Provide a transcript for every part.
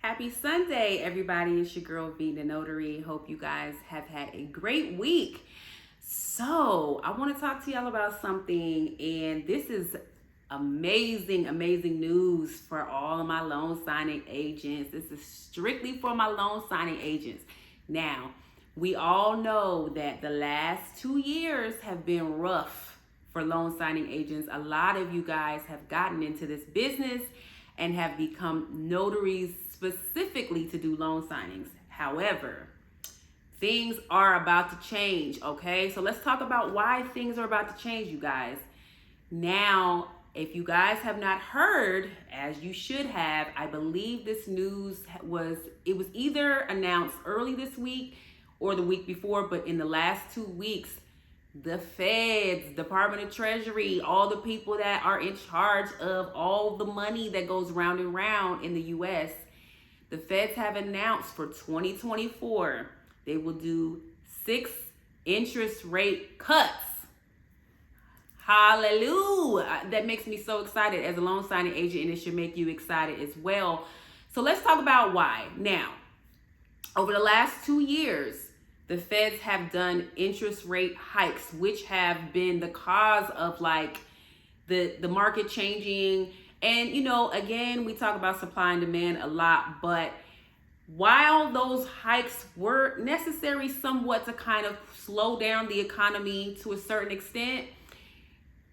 Happy Sunday, everybody. It's your girl, V the Notary. Hope you guys have had a great week. So, I want to talk to y'all about something, and this is amazing news for all of my loan signing agents. This is strictly for my loan signing agents. Now, we all know that the last 2 years have been rough for loan signing agents. A lot of you guys have gotten into this business and have become notaries specifically to do loan signings. However, things are about to change, okay? So let's talk about why things are about to change, you guys. Now, if you guys have not heard, as you should have, I believe this news was either announced early this week or the week before, but in the last 2 weeks, the feds, Department of Treasury, all the people that are in charge of all the money that goes round and round in the U.S., the feds have announced for 2024, they will do 6 interest rate cuts. Hallelujah. That makes me so excited as a loan signing agent, and it should make you excited as well. So let's talk about why. Now, over the last 2 years, the feds have done interest rate hikes, which have been the cause of like the market changing. And, you know, again, we talk about supply and demand a lot, but while those hikes were necessary somewhat to kind of slow down the economy to a certain extent,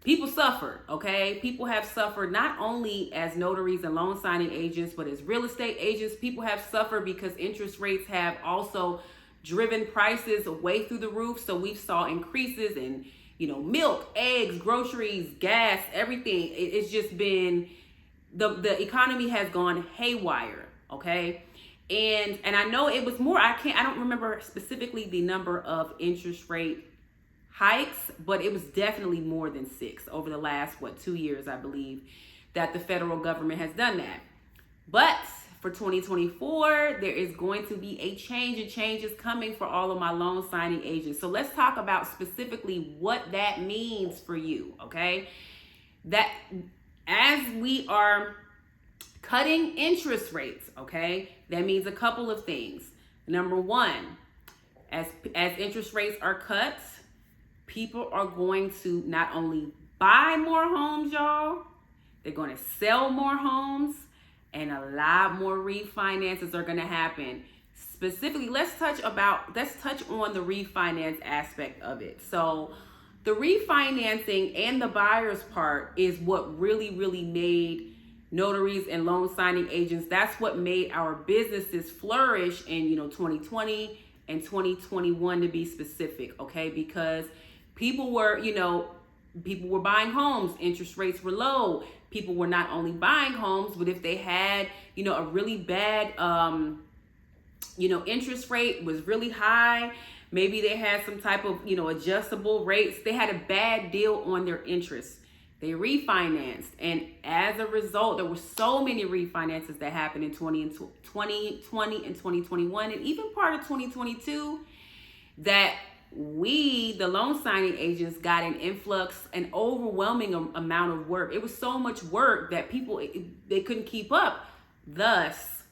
people suffered, okay? People have suffered not only as notaries and loan signing agents, but as real estate agents. People have suffered because interest rates have also driven prices way through the roof. So we saw increases in, you know, milk, eggs, groceries, gas, everything. It's just been, the economy has gone haywire, okay? And I know it was more, I don't remember specifically the number of interest rate hikes, but it was definitely more than 6 over the last, 2 years, I believe, that the federal government has done that. But for 2024, there is going to be a change, and change is coming for all of my loan signing agents. So let's talk about specifically what that means for you, okay? That as we are cutting interest rates, okay, that means a couple of things. Number one, as interest rates are cut, people are going to not only buy more homes, y'all, they're going to sell more homes, and a lot more refinances are going to happen. Specifically, let's touch on the refinance aspect of it. So the refinancing and the buyer's part is what really made notaries and loan signing agents, that's what made our businesses flourish in, 2020 and 2021 to be specific, okay? Because people were buying homes, interest rates were low. People were not only buying homes, but if they had, a really bad, interest rate was really high, maybe they had some type of, adjustable rates, they had a bad deal on their interest. They refinanced, and as a result, there were so many refinances that happened in 2020 and 2021, and even part of 2022, that we, the loan signing agents, got an influx, an overwhelming amount of work. It was so much work that people, they couldn't keep up. Thus,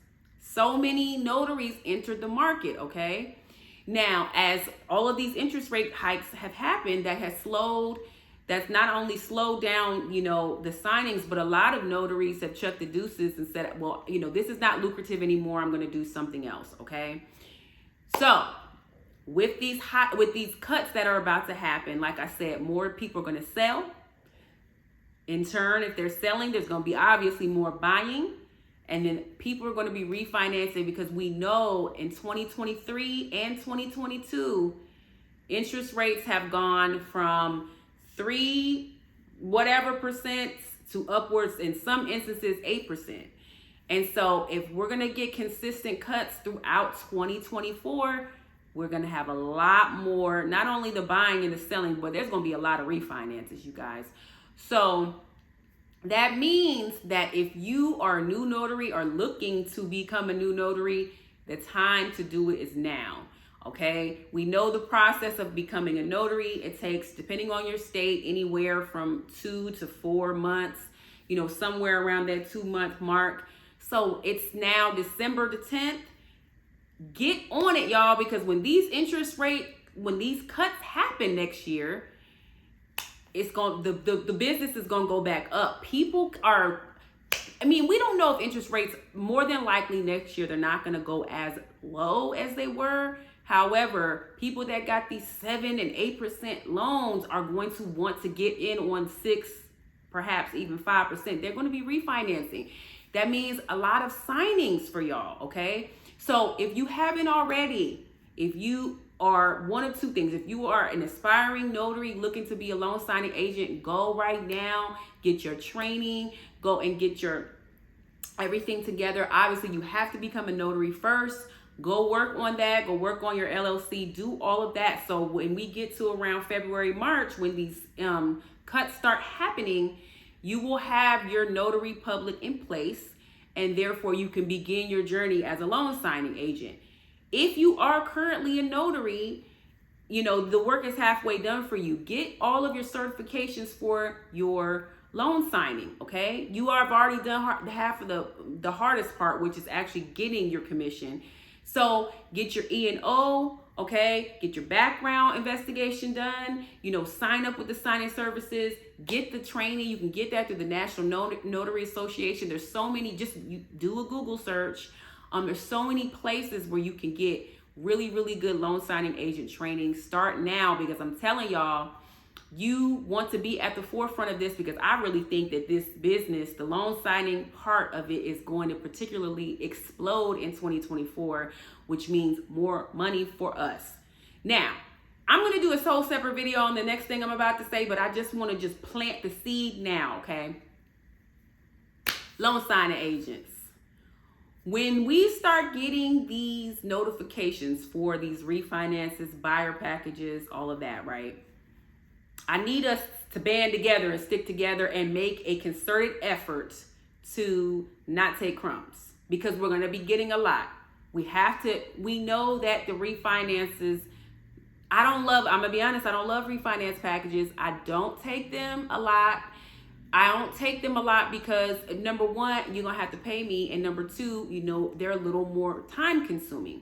so many notaries entered the market, okay? Now, as all of these interest rate hikes have happened, that's not only slowed down, the signings, but a lot of notaries have chucked the deuces and said, well, this is not lucrative anymore. I'm going to do something else, okay? So with these cuts that are about to happen, like I said, more people are going to sell. In turn, if they're selling, there's going to be obviously more buying. And then people are going to be refinancing, because we know in 2023 and 2022, interest rates have gone from 3 whatever percent to upwards, in some instances, 8%. And so if we're going to get consistent cuts throughout 2024, we're going to have a lot more, not only the buying and the selling, but there's going to be a lot of refinances, you guys. So that means that if you are a new notary or looking to become a new notary, the time to do it is now. Okay, we know the process of becoming a notary. It takes, depending on your state, anywhere from 2 to 4 months, somewhere around that 2-month mark. So it's now December the 10th. Get on it, y'all, because when these cuts happen next year, it's going the business is going to go back up. People are, I mean, we don't know if interest rates, more than likely next year, they're not going to go as low as they were. However, people that got these 7 and 8% loans are going to want to get in on 6, perhaps even 5%. They're going to be refinancing. That means a lot of signings for y'all, okay? So if you haven't already, if you are one of two things, if you are an aspiring notary looking to be a loan signing agent, go right now, get your training, go and get your everything together. Obviously, you have to become a notary first. Go work on that. Go work on your LLC. Do all of that. So when we get to around February, March, when these cuts start happening, you will have your notary public in place, and therefore you can begin your journey as a loan signing agent. If you are currently a notary, you know, the work is halfway done for you. Get all of your certifications for your loan signing, okay? You have already done half of the hardest part, which is actually getting your commission. So get your E&O, okay? Get your background investigation done. You know, sign up with the signing services. Get the training. You can get that through the National Notary Association. There's so many, just you do a Google search. There's so many places where you can get really, really good loan signing agent training. Start now, because I'm telling y'all, you want to be at the forefront of this, because I really think that this business, the loan signing part of it, is going to particularly explode in 2024, which means more money for us. Now, I'm going to do a whole separate video on the next thing I'm about to say, but I just want to just plant the seed now, okay? Loan signing agents. When we start getting these notifications for these refinances, buyer packages, all of that, right? I need us to band together and stick together and make a concerted effort to not take crumbs, because we're going to be getting a lot. We know that the refinances, I'm going to be honest, I don't love refinance packages. I don't take them a lot. I don't take them a lot because, number one, you're going to have to pay me. And number two, you know, they're a little more time consuming.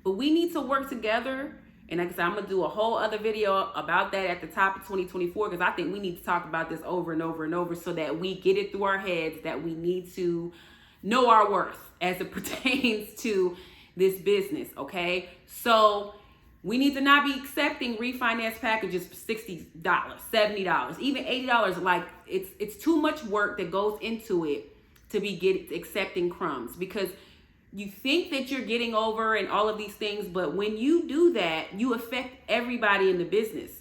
But we need to work together. And like I said, I'm going to do a whole other video about that at the top of 2024, because I think we need to talk about this over and over and over, so that we get it through our heads that we need to know our worth as it pertains to this business, okay? So we need to not be accepting refinance packages for $60, $70, even $80. Like, it's too much work that goes into it to be accepting crumbs, because you think that you're getting over and all of these things, but when you do that, you affect everybody in the business.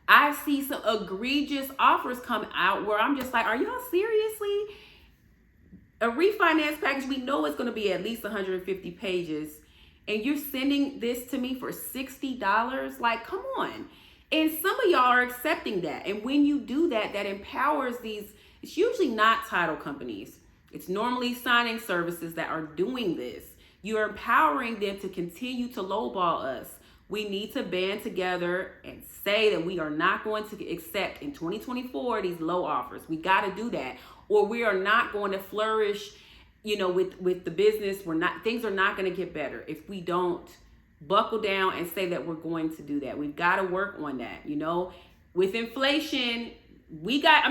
I see some egregious offers come out where I'm just like, are y'all seriously? A refinance package, we know it's going to be at least 150 pages, and you're sending this to me for $60? Like, come on. And some of y'all are accepting that. And when you do that, that empowers these, it's usually not title companies. It's normally signing services that are doing this. You're empowering them to continue to lowball us. We need to band together and say that we are not going to accept in 2024 these low offers. We got to do that, or we are not going to flourish, you know, with the business. Things are not going to get better if we don't buckle down and say that we're going to do that. We've got to work on that. You know, with inflation, we gotta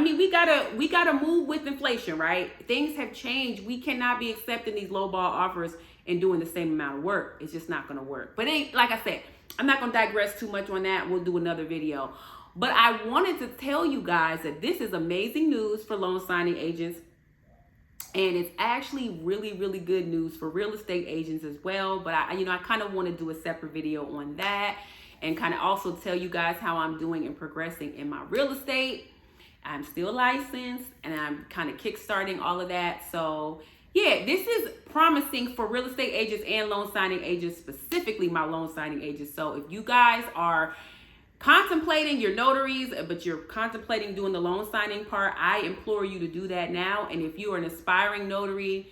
move with inflation, right? Things have changed. We cannot be accepting these lowball offers and doing the same amount of work. It's just not gonna work. But like I said, I'm not gonna digress too much on that. We'll do another video. But I wanted to tell you guys that this is amazing news for loan signing agents. And it's actually really, really good news for real estate agents as well. But I kind of want to do a separate video on that, and kind of also tell you guys how I'm doing and progressing in my real estate. I'm still licensed, and I'm kind of kickstarting all of that. So yeah, this is promising for real estate agents and loan signing agents, specifically my loan signing agents. So if you guys are contemplating your notaries, but you're contemplating doing the loan signing part, I implore you to do that now. And if you are an aspiring notary,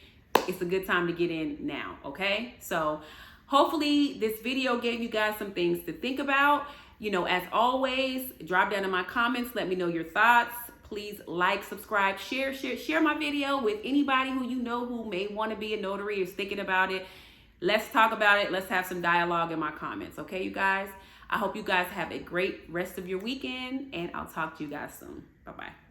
it's a good time to get in now, okay? So hopefully this video gave you guys some things to think about. You know, as always, drop down in my comments. Let me know your thoughts. please like, subscribe, share my video with anybody who you know who may want to be a notary or is thinking about it. Let's talk about it. Let's have some dialogue in my comments. Okay, you guys? I hope you guys have a great rest of your weekend, and I'll talk to you guys soon. Bye-bye.